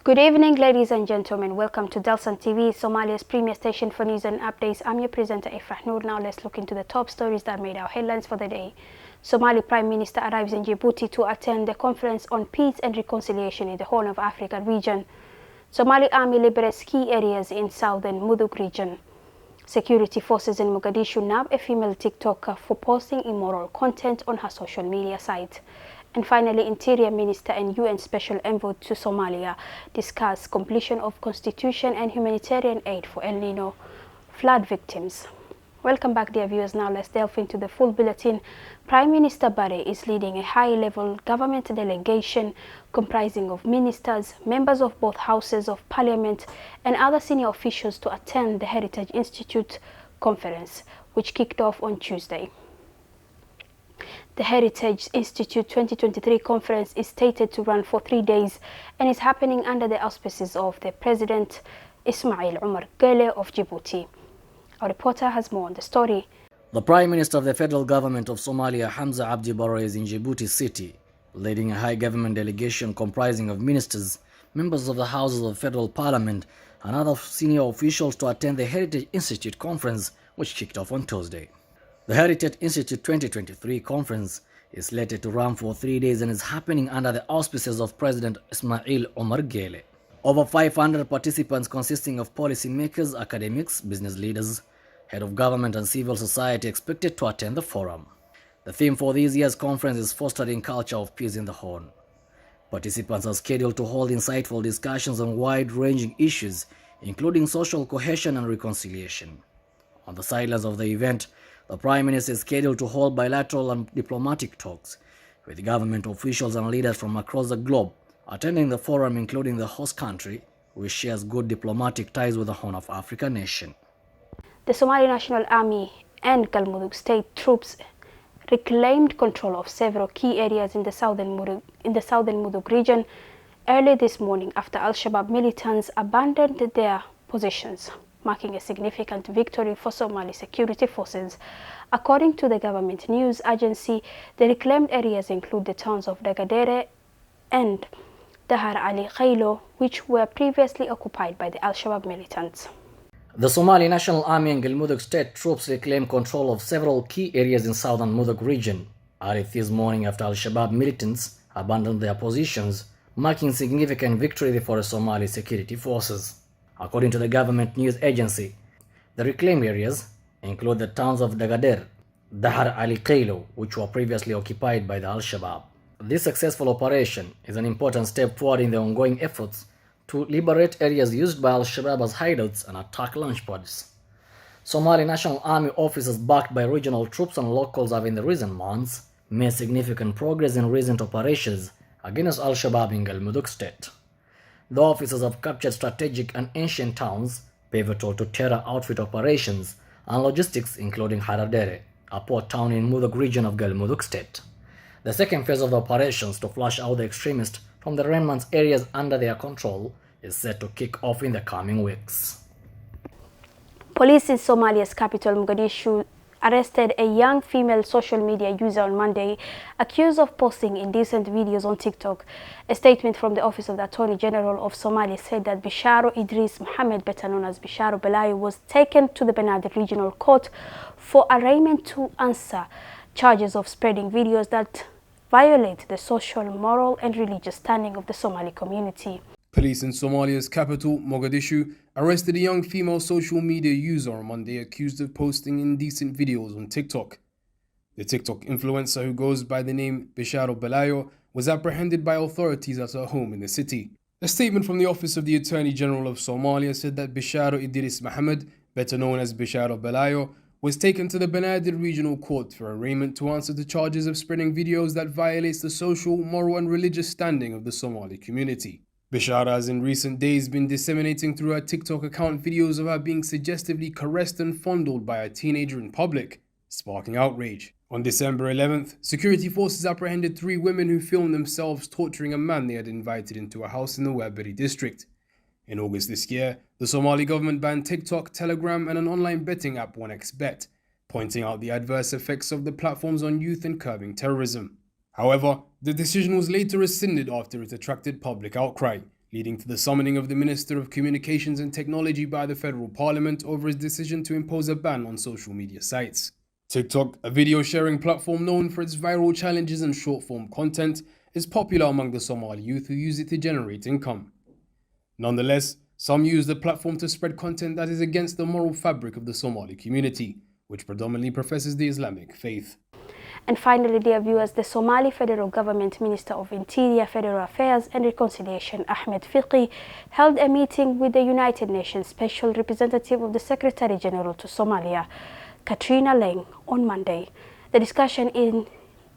Good evening, ladies and gentlemen. Welcome to Dalsan TV, Somalia's premier station for news and updates. I'm your presenter, Ifrah Noor. Now let's look into the top stories that made our headlines for the day. Somali Prime Minister arrives in Djibouti to attend the conference on peace and reconciliation in the Horn of Africa region. Somali army liberates key areas in southern Mudug region. Security forces in Mogadishu nab a female TikToker for posting immoral content on her social media site. And finally, Interior Minister and UN Special Envoy to Somalia discuss completion of constitution and humanitarian aid for El Nino flood victims. Welcome back, dear viewers. Now let's delve into the full bulletin. Prime Minister Barre is leading a high-level government delegation comprising of ministers, members of both houses of parliament and other senior officials to attend the Heritage Institute conference, which kicked off on Tuesday. The Heritage Institute 2023 conference is stated to run for 3 days and is happening under the auspices of the President Ismail Omar Guelleh of Djibouti. Our reporter has more on the story. The Prime Minister of the Federal Government of Somalia, Hamza Abdi Barre, is in Djibouti City, leading a high government delegation comprising of ministers, members of the Houses of Federal Parliament, and other senior officials to attend the Heritage Institute conference, which kicked off on Tuesday. The Heritage Institute 2023 conference is slated to run for 3 days and is happening under the auspices of President Ismail Omar Guelleh. Over 500 participants consisting of policymakers, academics, business leaders, head of government and civil society expected to attend the forum. The theme for this year's conference is fostering culture of peace in the Horn. Participants are scheduled to hold insightful discussions on wide-ranging issues, including social cohesion and reconciliation. On the sidelines of the event, the Prime Minister is scheduled to hold bilateral and diplomatic talks with government officials and leaders from across the globe attending the forum, including the host country, which shares good diplomatic ties with the Horn of Africa nation. The Somali National Army and Galmudug State troops reclaimed control of several key areas in the southern Mudug region early this morning after Al-Shabaab militants abandoned their positions, marking a significant victory for Somali security forces. According to the government news agency, the reclaimed areas include the towns of Dagadere and Dahar Ali Khailo, which were previously occupied by the Al-Shabaab militants. The Somali National Army and Galmudug State troops reclaimed control of several key areas in southern Mudug region early this morning after Al-Shabaab militants abandoned their positions, marking significant victory for the Somali security forces. According to the government news agency, the reclaimed areas include the towns of Dagader, Dahar Ali Khailo, which were previously occupied by the Al-Shabaab. This successful operation is an important step forward in the ongoing efforts to liberate areas used by Al-Shabaab as hideouts and attack launch pads. Somali National Army officers backed by regional troops and locals have in the recent months made significant progress in recent operations against Al-Shabaab in Galmudug State. The officers have captured strategic and ancient towns pivotal to terror outfit operations and logistics, including Haradere, a port town in Mudug region of Galmudug State. The second phase of the operations to flush out the extremists from the remnants areas under their control is set to kick off in the coming weeks. Police in Somalia's capital, Mogadishu, arrested a young female social media user on Monday accused of posting indecent videos on TikTok. A statement from the Office of the Attorney General of Somalia said that Bisharo Idris Mohammed, better known as Bisharo Belayo, was taken to the Banaadir Regional Court for arraignment to answer charges of spreading videos that violate the social, moral and religious standing of the Somali community. Police in Somalia's capital, Mogadishu, arrested a young female social media user on Monday accused of posting indecent videos on TikTok. The TikTok influencer, who goes by the name Bisharo Belayo, was apprehended by authorities at her home in the city. A statement from the Office of the Attorney General of Somalia said that Bisharo Idris Mohammed, better known as Bisharo Belayo, was taken to the Banaadir Regional Court for arraignment to answer the charges of spreading videos that violates the social, moral and religious standing of the Somali community. Bishara has in recent days been disseminating through her TikTok account videos of her being suggestively caressed and fondled by a teenager in public, sparking outrage. On December 11th, security forces apprehended 3 women who filmed themselves torturing a man they had invited into a house in the Waberi district. In August this year, the Somali government banned TikTok, Telegram and an online betting app 1xBet, pointing out the adverse effects of the platforms on youth and curbing terrorism. However, the decision was later rescinded after it attracted public outcry, leading to the summoning of the Minister of Communications and Technology by the Federal Parliament over his decision to impose a ban on social media sites. TikTok, a video sharing platform known for its viral challenges and short-form content, is popular among the Somali youth who use it to generate income. Nonetheless, some use the platform to spread content that is against the moral fabric of the Somali community, which predominantly professes the Islamic faith. And finally, dear viewers, the Somali Federal Government Minister of Interior, Federal Affairs and Reconciliation, Ahmed Fiqi, held a meeting with the United Nations Special Representative of the Secretary General to Somalia, Katrina Leng, on Monday. The discussion in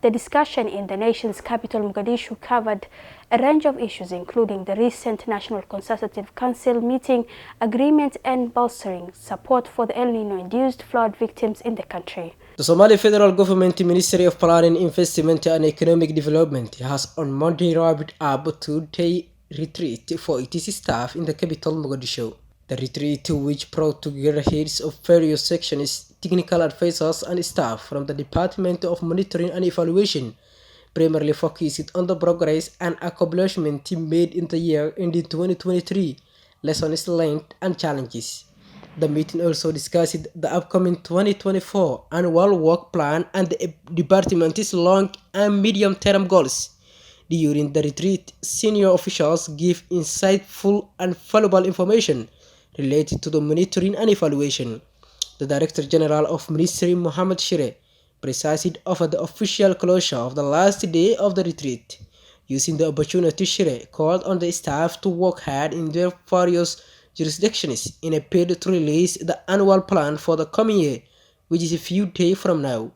the nation's capital, Mogadishu, covered a range of issues, including the recent National Consultative Council meeting, agreement and bolstering support for the El Nino-induced flood victims in the country. The Somali Federal Government Ministry of Planning, Investment and Economic Development has on Monday wrapped up a two-day retreat for its staff in the capital, Mogadishu. The retreat, which brought together heads of various sections, technical advisors and staff from the Department of Monitoring and Evaluation, primarily focused on the progress and accomplishments made in the year ending 2023, lessons learned and challenges. The meeting also discussed the upcoming 2024 annual work plan and the department's long and medium-term goals. During the retreat, senior officials gave insightful and valuable information related to the monitoring and evaluation. The Director General of Ministry, Mohammed Shire, presided over the official closure of the last day of the retreat. Using the opportunity, Shire called on the staff to work hard in their various jurisdictions in a bid to release the annual plan for the coming year, which is a few days from now.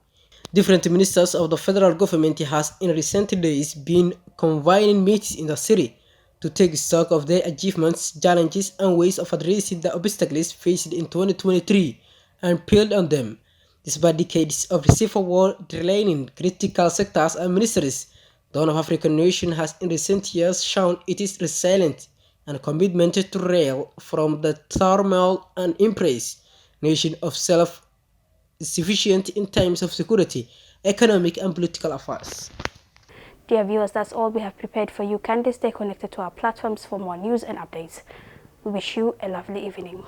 Different ministers of the federal government has in recent days been convening meetings in the city to take stock of their achievements, challenges and ways of addressing the obstacles faced in 2023 and build on them. Despite decades of civil war derailing critical sectors and ministries, the Horn of African nation has in recent years shown its resilience and commitment to rail from the turmoil and embrace nation of self-sufficient in times of security, economic and political affairs. Dear viewers, that's all we have prepared for you. Kindly stay connected to our platforms for more news and updates. We wish you a lovely evening.